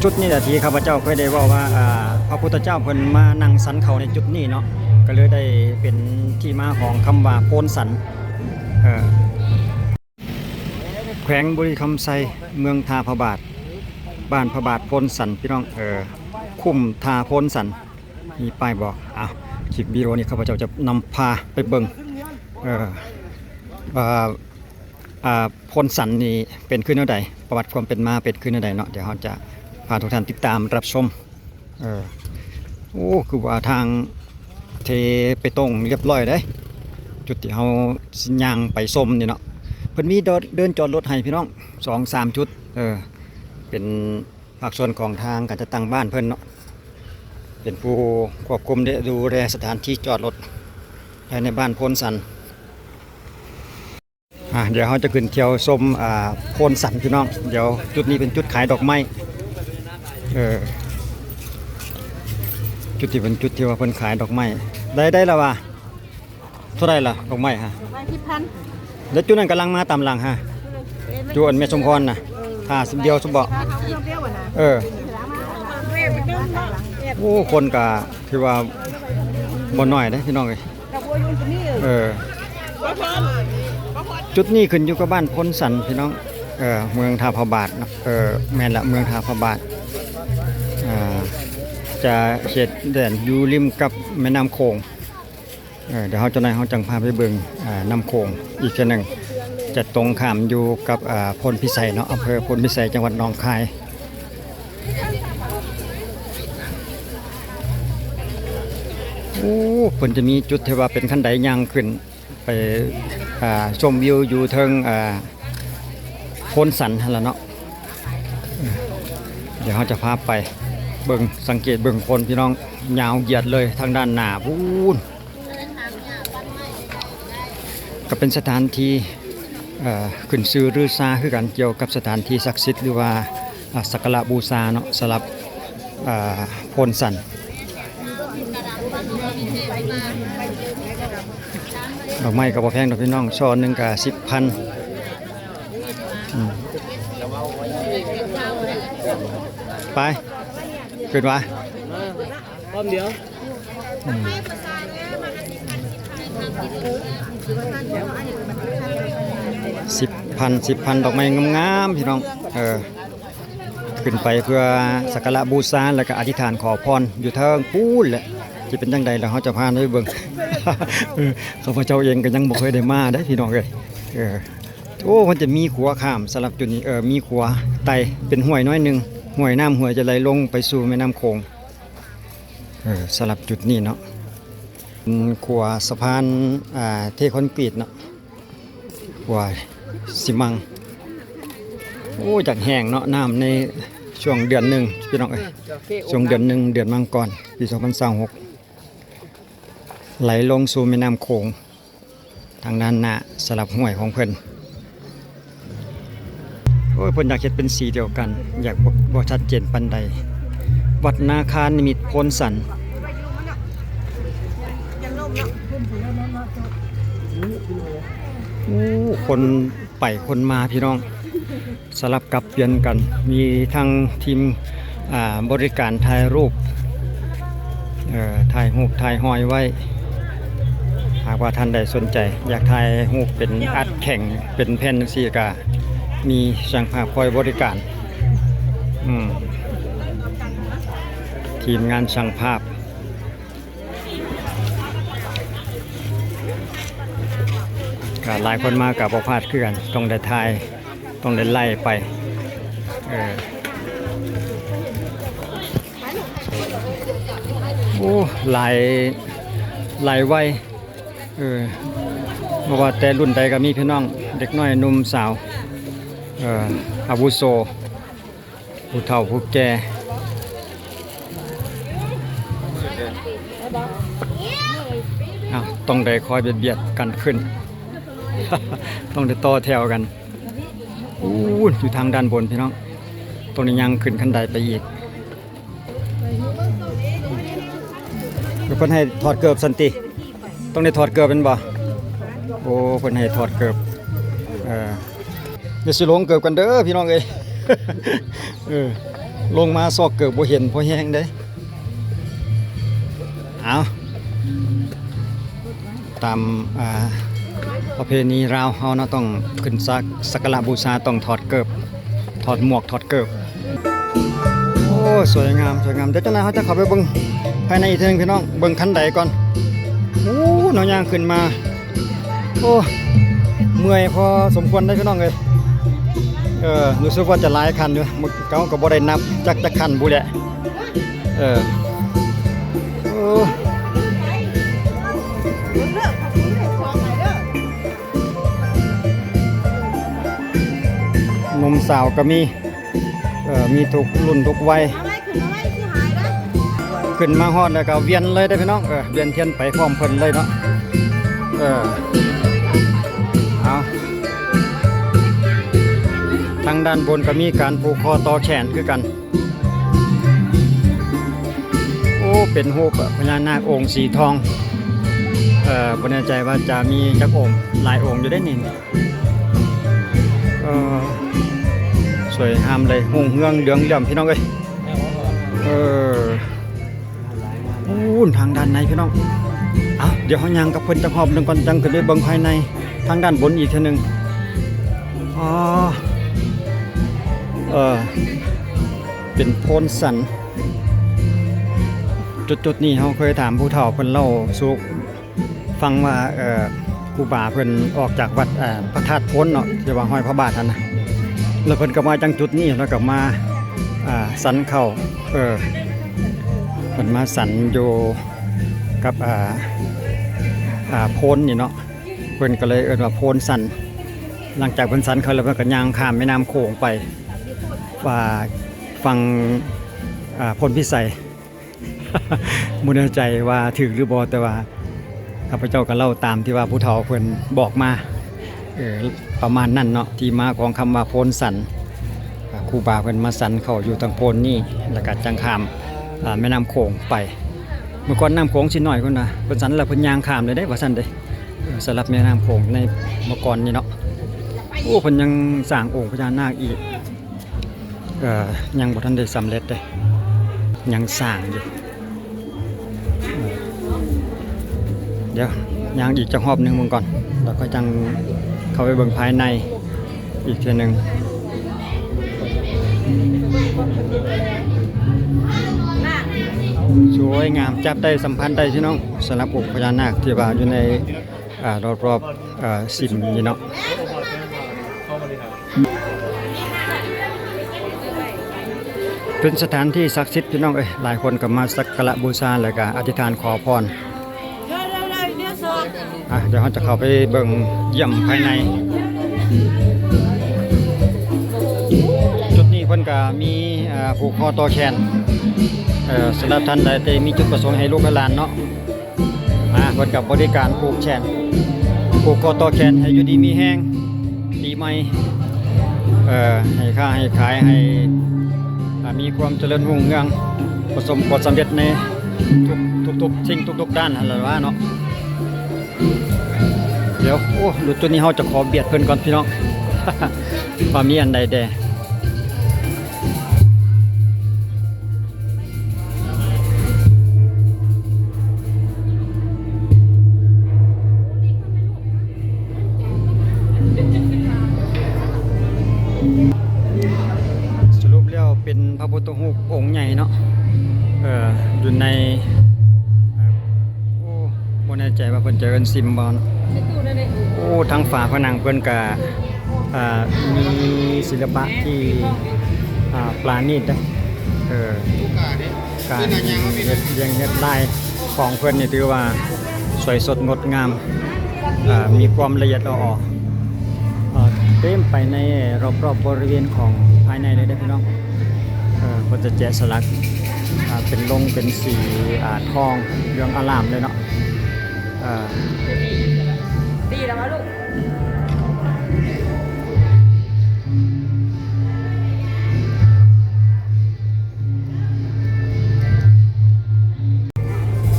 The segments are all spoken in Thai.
จุดนี้แหละที่ข้าพเจ้าเคยได้ว่าพระพุทธเจ้าเพิ่นมานั่งสันเขาในจุดนี้เนาะก็เลยได้เป็นที่มาของคำว่าโพนสันเอ่อแขวงบุรีคำไซเมืองทาพระบาทบ้านพระบาทโพนสันพี่น้องคุ้มทาโพนสันมีป้ายบอกคลิปวิดีโอนี้ข้าพเจ้าจะนำพาไปเบิ่งโพนสันนี่เป็นขึ้นเท่าใดประวัติความเป็นมาเป็นขึ้นเท่าใดเนาะเดี๋ยวเราจะพาทุกท่านติดตามรับชมโอ้คือว่าทางเทไปตรงเรียบร้อยได้จุดที่เราสิย่างไปส้มนี่เนาะเพิ่นมีเดินจอดรถให้พี่น้อง 2-3 จุดเป็นภาคส่วนของทางการจัดตั้งบ้านเพิ่นเนาะเป็นผู้ควบคุมดูแลสถานที่จอดรถภายในบ้านโพนสันเดี๋ยวเราจะขึ้นเที่ยวชมโพนสันพี่น้องเดี๋ยวจุดนี้เป็นจุดขายดอกไม้จุดที่เป็นจุดที่ว่าเพิ่นขายดอกไม้ได้แล้วว่าเท่าไรล่ะดอกไม้ฮะ10,000แล้วจุดนั้นกำลังมาตามหลังฮะจุดอันแม่สมพรน่ะเดียวสมบ่โอ้คนก็คือว่าบ่น้อยเด้พี่น้องเอ้ยจุดนี้ขึ้นอยู่กับบ้านโพนสันพี่น้องเมืองทาพระบาทนะแม่นละเมืองทาพระบาทจะเขตแดนอยู่ริมกับแม่น้ำโขงเดี๋ยวเขาจังพาไปเบิ่งน้ำโขงอีกทีหนึ่งจะตรงข้ามอยู่กับพลพิสัยเนาะอำเภอพลพิสัยจังหวัดหนองคายโอ้เพิ่นจะมีจุดที่ว่าเป็นขั้นไดย่างขึ้นไปชมวิวอยู่เทิงโพนสันแล้วเนาะเดี๋ยวเขาจะพาไปเบิ่งสังเกตเบิ่งคนพี่น้องยาวเหยียดเลยทางด้านหน้าพูนก็เป็นสถานที่ขึ้นชื่อรือซาคือกันเกี่ยวกับสถานที่ศักดิ์สิทธิ์หรือว่าสักการะบูชาเนาะสำหรับโพนสันดอกไม้ก็บ่แพงดอกพี่น้องช่อหนึ่งก็10,000ไปขึ้นวะพร้อมเดียว10,000ดอกไม้งามๆพี่น้องขึ้นไปเพื่อสักการะบูชาแล้วก็อธิษฐานขอพรอยู่เทิงพูนแหละจะเป็นจังใดแล้วเขาจะพาไปเบิ่งข้าพเจ้าเองก็ยังบ่เคยได้มาได้พี่น้องเลยโอ้มันจะมีขัวข้ามสำหรับจุดนี้มีขัวไต่เป็นห้วยน้อยหนึ่งห้วยน้ำห้วยจะไหลลงไปสู่แม่น้ำโขงสำหรับจุดนี้เนาะขัวสะพานเทคอนกรีตเนาะขัวสิมังโอ้จากแห้งเนาะน้ำในช่วงเดือนหนึ่งพี่น้องช่วงเดือนหนึ่งเดือนมังกรปี2026ไหลลงสู่แม่น้ำโขงทางด้านหน้าสลับห้วยของเพิ่นโอ้ยเพิ่นอยากเฮ็ดเป็นสีเดียวกันอยากบ่ชัดเจนปานใดวัดนาคานิมิตรโพนสันคนไปคนมาพี่น้องสลับกับเปลี่ยนกันมีทั้งทีมบริการถ่ายรูปถ่ายรูปถ่ายห้อยไว้หากว่าท่านใดสนใจอยากถ่ายรูปเป็นอัดแข่งเป็นแผ่นสีกามีช่างภาพคอยบริการทีมงานช่างภาพก็หลายคนมากับบ่พลาดคือกันต้องได้ถ่ายต้องได้ไล่ไปโอ้หลายวัยเพราะว่าแต่รุ่นใดก็มีพี่น้องเด็กน้อยหนุ่มสาวอาวุโสผู้เฒ่าผู้แก่ต้องได้คอยเบียดกันขึ้น ต้องได้ต่อแถวกันอยู่ทางด้านบนพี่น้องตรงนี้ยังขึ้นขั้นใดไปอีกเพิ่นให้ถอดเกือบสันติต้องได้ถอดเกือบเป็นบ่โอ้เพิ่นให้ถอดเกือบอย่าสิลงเกือบกันเด้อพี่น้องเอ้ย ลงมาซอกเกิดบ่เห็นพอแห้งเด้เอาตามประเพณีราวเฮาเนาะต้องขึ้นสักการะบูชาต้องถอดเกิบถอดหมวกถอดเกิบโอ้สวยงามสวยงามเดี๋ยวเจ้านายเขาจะเข้าไปเบิ่งภายในอีกทีนึงพี่น้องเบิ่งคันใดก่อนโอ้น้องย่างขึ้นมาโอ้เมื่อยพอสมควรได้พี่น้องเลยรู้สึกว่าจะหลายคันอยู่มึกเก่าก็บ่ได้นับจักจะคันบุแหละโอ้หนุ่มสาวก็มีทุกรุ่นทุกวัยขึ้นมาฮอดแล้วก็เวียนเลยได้พี่น้องเวียนเทียนไปพร้อมเพิ่นเลยเนาะเอาทางด้านบนก็มีการผูกคอต่อแขนคือกันโอ้เป็นรูปพญานาคองค์สีทองบ่แน่ใจว่าจะมีจักองค์หลายองค์อยู่ได้นี่สวยงามเลยหงเฮืองเหลืองเหลี่ยมพี่น้องเอ้ยทางด้านในพี่น้องเอาเดี๋ยวเฮาย่างกับเพิ่นจักหอบนึงก่อนจังขึ้นไปเบิ่งภายในทางด้านบนอีกเทื่อนึงเป็นโพนสันจุดนี้เฮาเคยถามผู้เฒ่าเพิ่นเล่าสู่ฟังว่าครูบาเพิ่นออกจากวัดพระธาตุโพนเนาะที่ว่าห้อยพระบาทนั่นน่ะแล้วเพิ่นก็มาจังจุดนี้แล้วก็มาสันเข้าเพิ่นมาสันอยู่กับโพนนี่เนาะเพิ่นก็เลยเอิ้นว่าโพนสันหลังจากเพิ่นสันเขาแล้วเพิ่นก็ย่างข้ามแม่น้ำโขงไปว่าฟังพลพิสัย บ่แน่ใจว่าถึกหรือบ่แต่ว่าข้าพเจ้าก็เล่าตามที่ว่าผู้เฒ่าเพิ่นบอกมาประมาณนั้นเนาะที่มาของคำว่าโพนสันครูบาเพิ่นมาสันเข้าอยู่ทางโพนนี่แล้วก็จังข้ามแม่น้ำโขงไปเมื่อก่อนน้ำโขงสิน้อยพุ่นน่ะเพิ่นสันแล้วเพิ่นย่างข้ามเลยได้ว่าซั่นเด้สำหรับแม่น้ำโขงในเมื่อก่อนนี่เนาะโอ้เพิ่นยังสร้างองค์พญานาคอีกยังบ่ทันได้สำเร็จเด้ยังสร้างอยู่เดี๋ยวย่างอีกจักรอบนึงมึงก่อนแล้วก็จังเข้าไปเบิ่งภายในอีกเทื่อนึงสวยงามจับได้สัมพันธ์ได้พี่น้องสำหรับองค์พญานาคที่ว่าอยู่ในรอบสิมนี่เนาะเป็นสถานที่ศักดิ์สิทธิ์พี่น้องหลายคนก็มาสักการะบูชาแล้วก็อธิษฐานขอพรเดี๋ยวเราจะเข้าไปเบิ่งเยี่ยมภายในจุดนี้เพิ่นก็มีผูกคอต่อแขนสำหรับท่านใดที่มีจุดประสงค์ให้ลูกให้หลานเนาะเพิ่นกับบริการผูกแขนผูกคอต่อแขนให้อยู่ดีมีแห้งปีใหม่ให้ค้าให้ขายให้มีความเจริญรุ่งเรืองประสบผลสำเร็จในทุกสิ่งทุกด้านอะไรวะเนาะเดี๋ยวโอ้ดูตัวนี้เราจะขอเบียดเพิ่นก่อนพี่น้อง ว่ามีอันใดแดสรุปแล้วเป็นพระพุทธรูปองค์ใหญ่เนาะอยู่ในบ่แน่ใจว่าเพิ่นจะเอิ้นซิมบ่โอ้ทางฝาผนังเพิ่นก็มีศิลปะที่ปราณีตได้การเฮ็ดลายของเพิ่นนี่ถือว่าสวยสดงดงามมีความละเอียดละออเต็มไปในรอบๆบริเวณของภายในเลยได้พี่น้องก็จะแกะสลักเป็นลงเป็นสีทองเหลืองอร่ามเลยเนาะดีแล้วลูก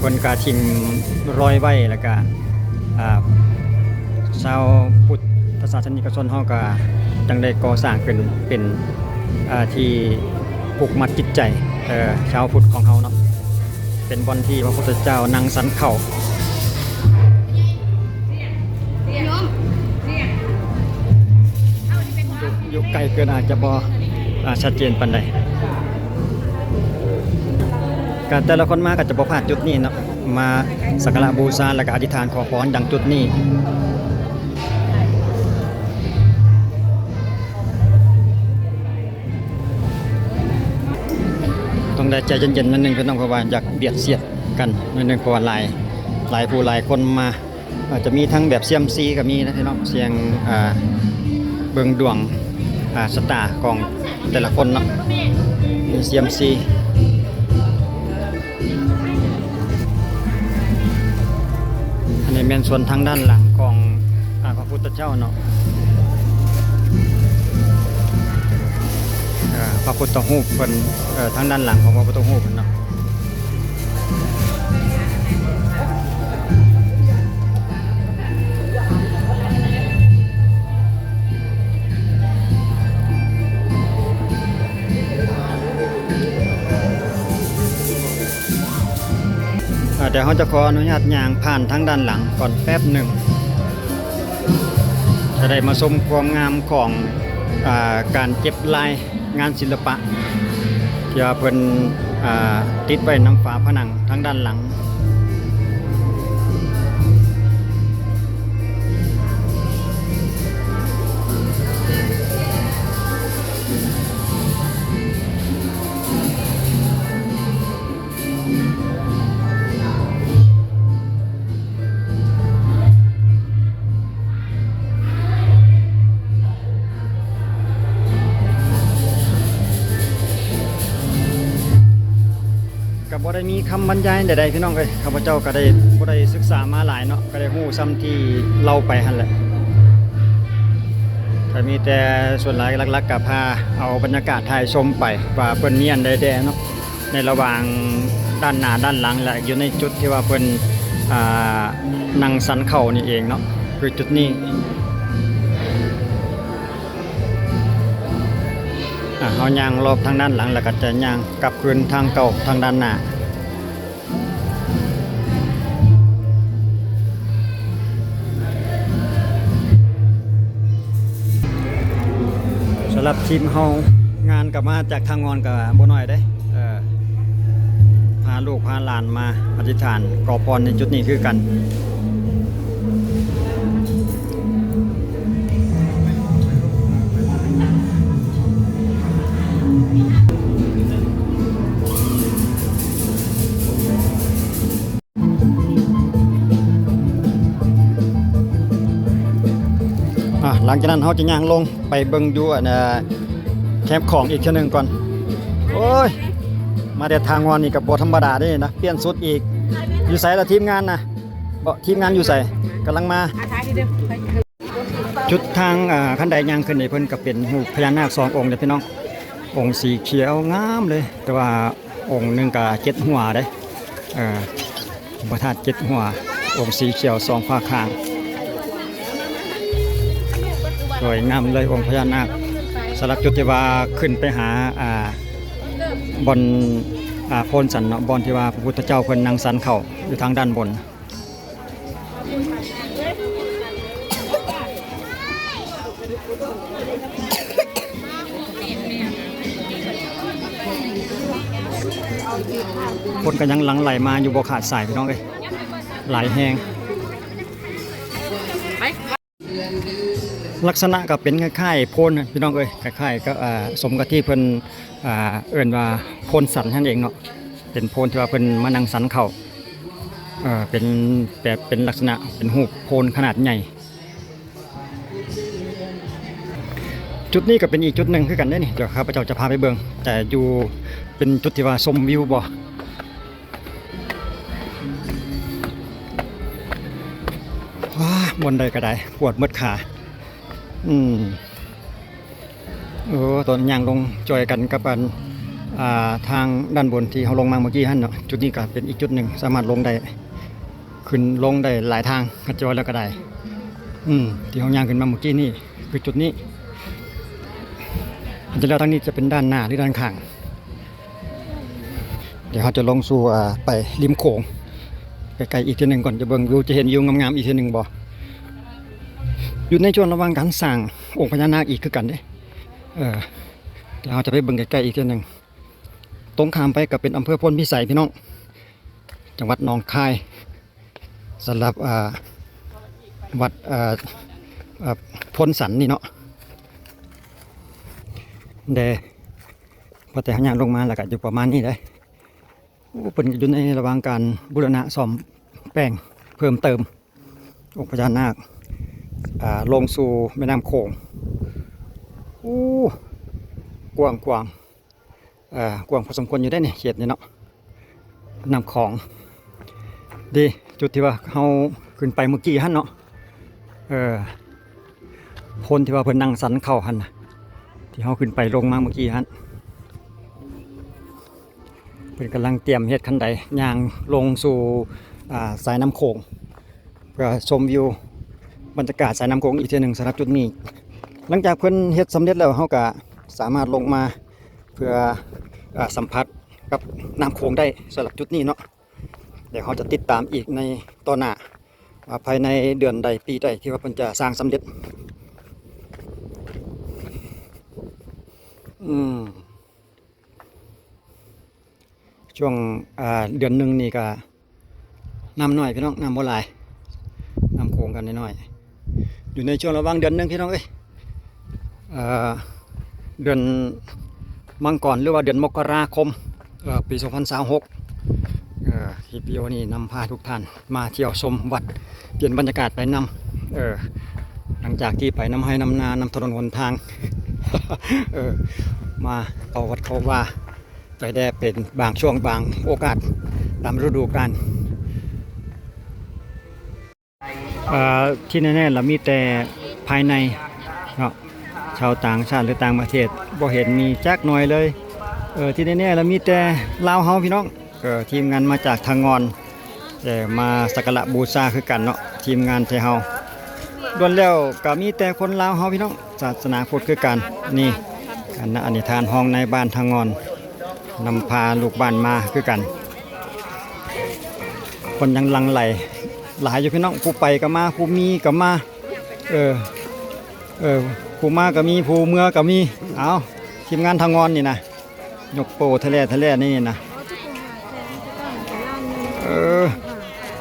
คนกาทิ้งรอยไว้แล้วก็ชาวพุทธศาสนิกชนเฮาก็จังได้ก่อสร้างเป็นที่ ผูกมัดจิตใจชาวพุทธของเขาเนาะเป็นบอนที่พระพุทธเจ้านั่งสันเข่าอยู่ไกลเกินอาจจะบ่ชัดเจนปานใดการแต่ละคนมาก็จะบ่พลาดจุดนี้เนาะมาสักการะบูชาและก็อธิษฐานขอพรดังจุดนี้ต้องได้ใจเย็นๆนิดนึงพี่น้องเพราะว่าอยากเบียดเสียดกันนิดนึงเพราะว่าหลายผู้หลายคนมาอาจจะมีทั้งแบบเซียมซีก็มีนะพี่น้องเสียงเบิ่งดวงสตาร์ของแต่ละคนเนาะมีเซียมซีอันนี้เป็นส่วนทางด้านหลังของพระพุทธเจ้าเนาะพระพุทธรูปเป็นทางด้านหลังของพระพุทธรูปเนาะเดี๋ยวเขาจะขออนุญาตย่างผ่านทางด้านหลังก่อนแป๊บหนึ่งจะได้มาชมความงามของการเก็บลายงานศิลปะที่เพิ่นติดไว้น้ำฝาผนังทางด้านหลังก็บ่ได้มีคำบรรยายใดๆพี่น้องเอ้ยข้าพเจ้าก็ได้บ่ได้ศึกษามาหลายเนาะก็ได้ฮู้ซ้ำที่เล่าไปหั่นแหละก็มีแต่ส่วนหลายหลักๆก็พาเอาบรรยากาศถ่ายชมไปว่าเพิ่นมีอันใดๆเนาะในระหว่างด้านหน้าด้านหลังและอยู่ในจุดที่ว่าเพิ่นนั่งสันเข่านี่เองเนาะคือจุดนี้เอาย่างรอบทางด้านหลังแล้วก็จะย่างกลับคืนทางเก่าทางด้านหน้าสำหรับทีมเฮางานกลับมาจากทางงอนกับบ่น้อยได้พาลูกพาหลานมาอธิษฐานขอพรในจุดนี้คือกันหลังจากนั้นเขาจะย่างลงไปเบิ่งอยู่แคมป์ของอีกเช่นหนึ่งก่อนโอ้ยมาเดี๋ยวทางงอนนี่กับบ่ธรรมดาได้นะเปลี่ยนสุดอีกอยู่ใส่ละทีมงานนะทีมงานอยู่ใส่กำลังมาจุดทางขั้นใดย่างขึ้นในเพิ่นก็เป็นรูปพญานาค2 องค์เลยพี่น้ององค์สีเขียวงามเลยแต่ว่าองค์หนึ่งก็7 หัวได้พระธาตุ7 หัวองค์สีเขียว2 ฝาข้างสวยงามเลยองค์พญานาคสลักจุดที่ว่าขึ้นไปหาบอนโพนสันเนาะบอนที่ว่าพระพุทธเจ้าเพิ่นนั่งสันเข่าอยู่ทางด้านบนคนก็ยังหลังไหลมาอยู่บ่ขาดสายพี่น้องเอ้ยหลายแหงลักษณะก็เป็นคล้ายๆโพนพี่น้องเอ้ยคล้ายๆก็สมกับที่เพิ่นเอิ่นว่าโพนสันนั่นเองเนาะเป็นโพนที่ว่าเพิ่นมานั่งสันเข่าเป็นแบบเป็นลักษณะเป็นรูปโพนขนาดใหญ่จุดนี้ก็เป็นอีกจุดหนึ่งคือกันได้นี่เดี๋ยวข้าพเจ้าจะพาไปเบิ่งแต่อยู่เป็นจุดที่ว่าชมวิวบ่ว้าบนใดก็ได้ปวดเมื่อยขาตอนย่างลงจอยกันกับทางด้านบนที่เขาลงมาเมื่อกี้ฮั่นเนาะจุดนี้ก็เป็นอีกจุดหนึ่งสามารถลงได้ขึ้นลงได้หลายทางกระจอยแล้วก็ได้ที่เขาย่างขึ้นมาเมื่อกี้นี่คือจุดนี้จะแล้วทางนี้จะเป็นด้านหน้าหรือด้านข้าง เดี๋ยวเขาจะลงสู่ไปริมโขงไกลๆอีกทีหนึ่งก่อนจะเบิ่งวิวจะเห็นวิวงามๆอีกทีหนึ่งบ่อยู่ในช่วงระหว่างการสร้างองค์พญานาคอีกคือกันเด้เดี๋ยวเราจะไปเบิ่งใกล้ๆอีกทีหนึ่งตรงข้ามไปก็เป็นอำเภอพลพิสัยพี่น้องจังหวัดหนองคายสำหรับวัดพลสันนี่เนาะพอแต่หางลงมาแล้วก็อยู่ประมาณนี้เลยเป็นอยู่ในระหว่างการบูรณะซ่อมแปลงเพิ่มเติมองค์พญานาคลงสู่แม่น้ำโขงกว้างกว้างพอสมควรอยู่ได้เนี่ยเขตนี่เนาะน้ำของดีจุดที่ว่าเขาขึ้นไปเมื่อกี้ฮั่นเนาะพ้นที่ว่าเพิ่นนั่งสันเข่าฮั่นนะที่เขาขึ้นไปลงมาเมื่อกี้ฮั่นเพิ่นกำลังเตรียมเฮ็ดคันใดย่างลงสู่สายน้ำโขงเพื่อชมวิวบรรยากาศสายน้ำโขงอีกทีหนึ่งสำหรับจุดนี้หลังจากเพิ่นเฮ็ดสำเร็จแล้วเขาก็สามารถลงมาเพื่อสัมผัสกับน้ำโขงได้สำหรับจุดนี้เนาะเดี๋ยวเขาจะติดตามอีกในตอนหน้าภายในเดือนใดปีใดที่ว่าเพิ่นจะสร้างสำเร็จช่วงเดือนหนึ่งนี่ก็น้ำน้อยพี่น้องน้ำบ่หลายน้ำโขงกันน้อยๆอยู่ในช่วงระหว่างเดือนหนึ่งพี่น้องเดือนมังกรหรือว่าเดือนมกราคมปี2026คลิปวิดีโอนี้นำพาทุกท่านมาเที่ยวชมวัดเปลี่ยนบรรยากาศไปนำหลังจากที่ไปนำให้นำนานำถนนหนทาง มาเอาวัดเขาว่าไปได้เป็นบางช่วงบางโอกาสตามฤดูกาลที่แน่ๆเรามีแต่ภายในเนาะชาวต่างชาติหรือต่างประเทศบ่เห็นมีจักหน่อยเลยที่แน่ๆเรามีแต่ลาวเฮาพี่น้องทีมงานมาจากทางงอนแต่มาสักการะบูชาคือกันเนาะทีมงานไทยเฮาล้วนแล้วก็มีแต่คนลาวเฮาพี่น้องศาสนาพุทธคือกันนี่คณะอนิทานห้องในบ้านทางงอนนำพาลูกบ้านมาคือกันคนยังลังไหลหลายอยู่พี่น้องผู้ไปก็มาผู้มีก็มาผู้มาก็มีผู้เมื่อก็มีเอาทีมงานทางงอนนี่นะยกโปทะเลนี่นะ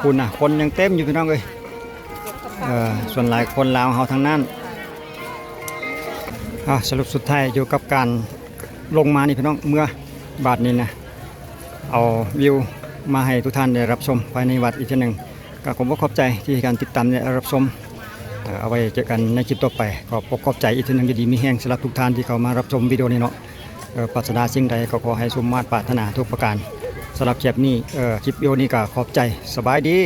คุณน่ะคนยังเต็มอยู่พี่น้องเลยส่วนหลายคนลาวเฮาทางนั้นสรุปสุดท้ายอยู่กับการลงมานี่พี่น้องเมื่อบาทนี้นะเอาวิวมาให้ทุกท่านได้รับชมภายในวัดอีกทีหนึ่งก็ผมก็ขอบใจที่การติดตามได้รับชมเอาไว้เจอกันในคลิปต่อไปขอบใจอีกทีหนึ่งดีมีแห้งสำหรับทุกท่านที่เข้ามารับชมวิดีโอนี้เนาะปรารถนาสิ่งใดก็ขอให้สมมาตรปรารถนาทุกประการสำหรับคลิปนี้คลิปวิดีโอนี้ก็ขอบใจสบายดี